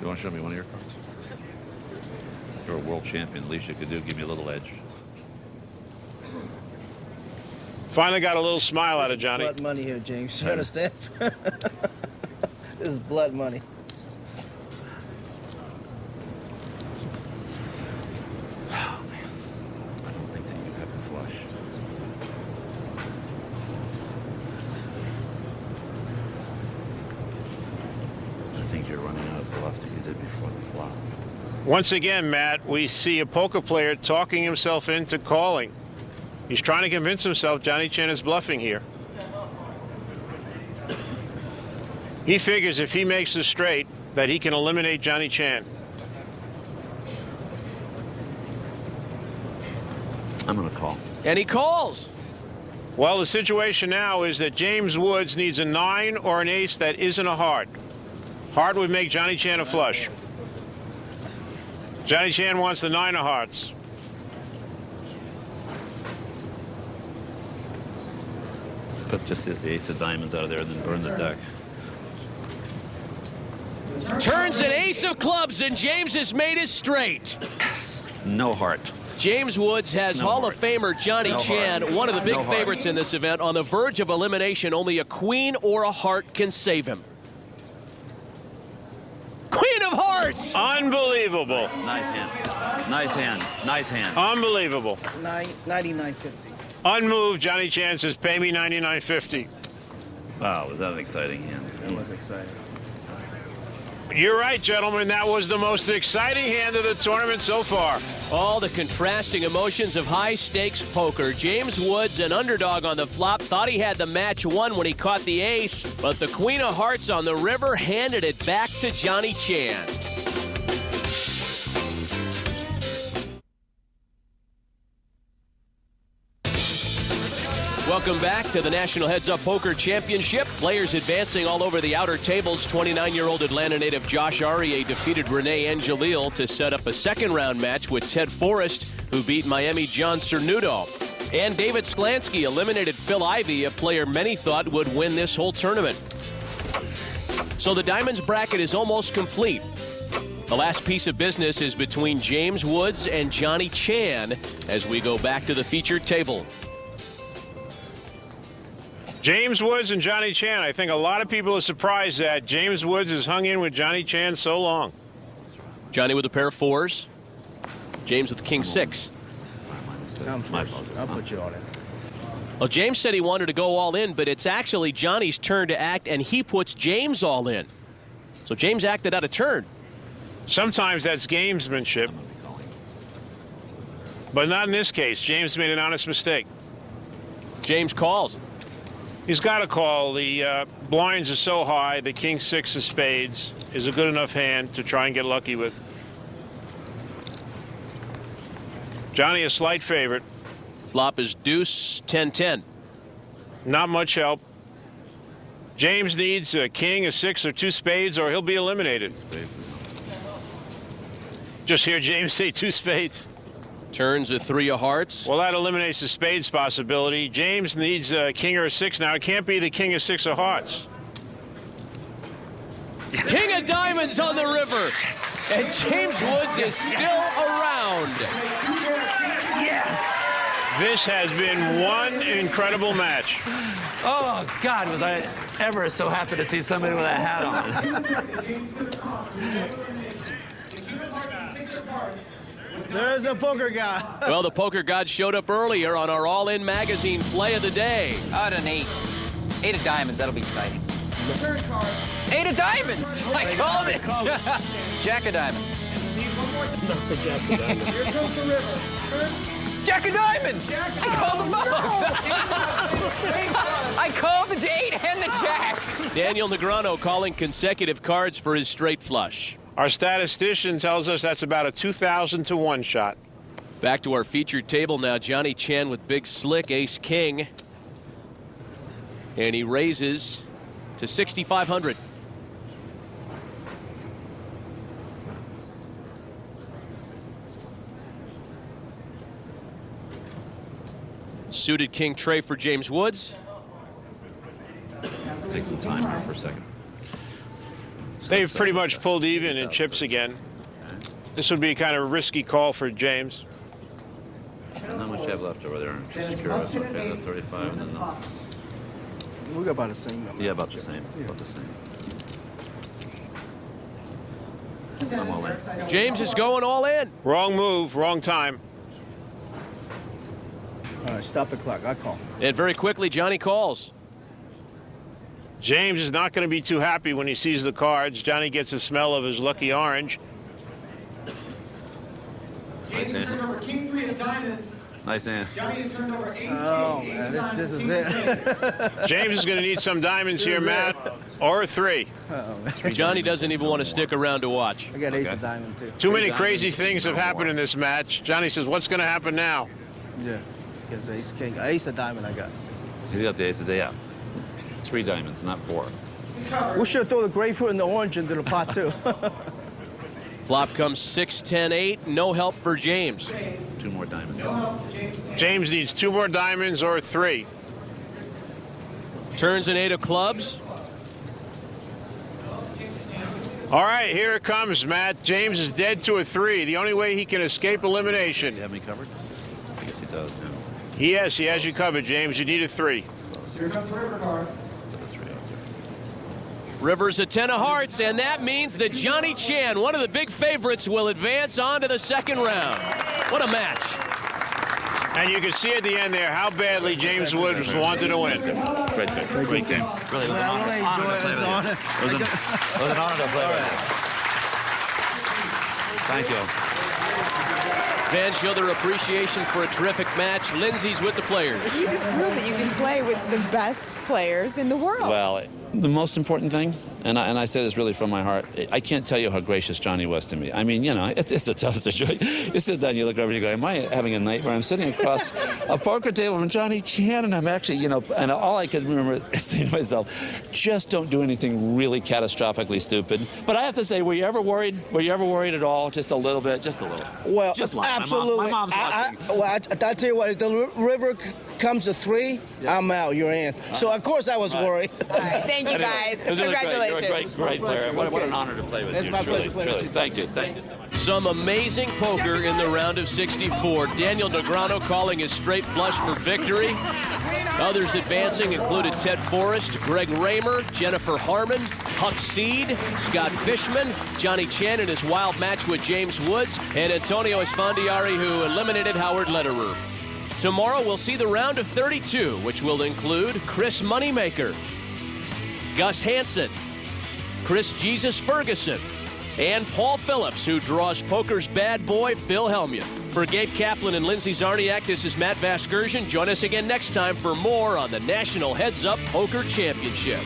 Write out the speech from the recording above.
You want to show me one of your cards? You're a world champion. The least you could do, give me a little edge. Finally got a little smile out of Johnny. Blood money here, James. You understand? This is blood money. Oh, man. I don't think that you have a flush. I think you're running out of bluff that you did before the flop. Once again, Matt, we see a poker player talking himself into calling. He's trying to convince himself Johnny Chan is bluffing here. He figures if he makes the straight that he can eliminate Johnny Chan. I'm going to call. And he calls. Well, the situation now is that James Woods needs a 9 or an ace that isn't a heart. Heart would make Johnny Chan a flush. Johnny Chan wants the 9 of hearts. Put just the ace of diamonds out of there and then burn the deck. Turns an ace of clubs, and James has made it straight. No heart. James Woods has Hall of Famer Johnny Chan, one of the big favorites in this event, on the verge of elimination. Only a queen or a heart can save him. Queen of hearts! Unbelievable. Nice hand. Nice hand. Nice hand. Unbelievable. 99.50. Unmoved, Johnny Chan says, pay me $99.50. Wow, was that an exciting hand? That was exciting. You're right, gentlemen. That was the most exciting hand of the tournament so far. All the contrasting emotions of high-stakes poker. James Woods, an underdog on the flop, thought he had the match won when he caught the ace, but the Queen of Hearts on the river handed it back to Johnny Chan. Welcome back to the National Heads Up Poker Championship. Players advancing all over the outer tables. 29-year-old Atlanta native Josh Aryeh defeated Renee Angelil to set up a second-round match with Ted Forrest, who beat Miami John Cernudo. And David Sklansky eliminated Phil Ivey, a player many thought would win this whole tournament. So the Diamonds bracket is almost complete. The last piece of business is between James Woods and Johnny Chan as we go back to the featured table. James Woods and Johnny Chan. I think a lot of people are surprised that James Woods has hung in with Johnny Chan so long. Johnny with a pair of fours. James with king 6. I'm first. I'll put you on it. Well, James said he wanted to go all in, but it's actually Johnny's turn to act, and he puts James all in. So James acted out of turn. Sometimes that's gamesmanship, but not in this case. James made an honest mistake. James calls. He's got to call. The blinds are so high. The king 6 of spades is a good enough hand to try and get lucky with. Johnny a slight favorite. Flop is deuce 10-10. Not much help. James needs a king, a 6, or 2 spades, or he'll be eliminated. Just hear James say 2 spades. Turns a 3 of hearts. Well, that eliminates the spades possibility. James needs a king or a 6 now. It can't be the king of 6 of hearts. King of diamonds on the river. And James Woods is still around. Yes! This has been one incredible match. Oh, God, was I ever so happy to see somebody with a hat on. There's a poker guy. Well, the poker god showed up earlier on our All In magazine play of the day. Out an 8. 8 of diamonds, that'll be exciting. 8 of diamonds! I called it! Jack of diamonds. Jack of diamonds! I called them both! I called the 8 and the Jack! Daniel Negreanu calling consecutive cards for his straight flush. Our statistician tells us that's about a 2,000 to 1 shot. Back to our featured table now. Johnny Chan with big slick ace-king. And he raises to 6,500. Suited king tray for James Woods. Take some time here for a second. They've pretty much pulled even in chips again. This would be kind of a risky call for James. And how much you have left over there? Just curious. Okay, that's 35 and then no. We got about the same number. Yeah, about the same. About the same. I'm all in. James is going all in. Wrong move, wrong time. All right, stop the clock. I call. And very quickly, Johnny calls. James is not going to be too happy when he sees the cards. Johnny gets a smell of his lucky orange. Nice James turned hand. over king 3 of diamonds. Nice hand. Johnny has turned over ace Oh, king, ace man, of this diamonds, is king it. queen. James is going to need some diamonds here, Matt, or a 3. Johnny doesn't even want to stick around to watch. I got ace Okay. of diamond, too. Too many diamonds, crazy things have no happened more. in this match. Johnny says, what's going to happen now? Yeah. Because ace king. Ace of diamond I got. He's got the ace of day out. 3 diamonds, not 4. We should throw the grapefruit and the orange into the pot, too. Flop comes 6, 10, 8. No help for James. 2 more diamonds. James needs 2 more diamonds or a 3. Turns an 8 of clubs. All right, here it comes, Matt. James is dead to a 3. The only way he can escape elimination. Do you have me covered? I guess he does, yeah. Yes, he has you covered, James. You need a 3. Here comes the river card. Put the 3 out there. Rivers a 10 of hearts, and that means that Johnny Chan, one of the big favorites, will advance on to the second round. What a match. And you can see at the end there how badly James Woods wanted to win. Great game. Great game. Really, it was an I honor. really Honor enjoy to play it. with you. It was an honor to play with you. Thank you. Fans show their appreciation for a terrific match. Lindsay's with the players. You just prove that you can play with the best players in the world. Well, the most important thing, and I say this really from my heart, I can't tell you how gracious Johnny was to me. I mean, you know, it's a tough situation. You sit down, you look over, and you go, am I having a nightmare? I'm sitting across a poker table from Johnny Chan, and I'm actually, you know, and all I could remember saying to myself, just don't do anything really catastrophically stupid. But I have to say, were you ever worried? Were you ever worried at all? Just a little bit? Just a little. Well, Just like absolutely. My mom's watching. I tell you what, if the river comes to 3, I'm out. You're in. So of course I was worried. All right, thank you guys. It was really Congratulations. Great. You're a great player. What an honor to play with It's you. my Truly, pleasure playing with truly. you. Thank you. Thank you so much. Some amazing poker in the round of 64. Daniel Negreanu calling his straight flush for victory. Others advancing included Ted Forrest, Greg Raymer, Jennifer Harmon, Huck Seed, Scott Fishman, Johnny Chan in his wild match with James Woods, and Antonio Esfandiari, who eliminated Howard Lederer. Tomorrow we'll see the round of 32, which will include Chris Moneymaker, Gus Hansen, Chris Jesus Ferguson, and Paul Phillips, who draws poker's bad boy, Phil Hellmuth. For Gabe Kaplan and Lindsay Zarniak, this is Matt Vasgersian. Join us again next time for more on the National Heads Up Poker Championship.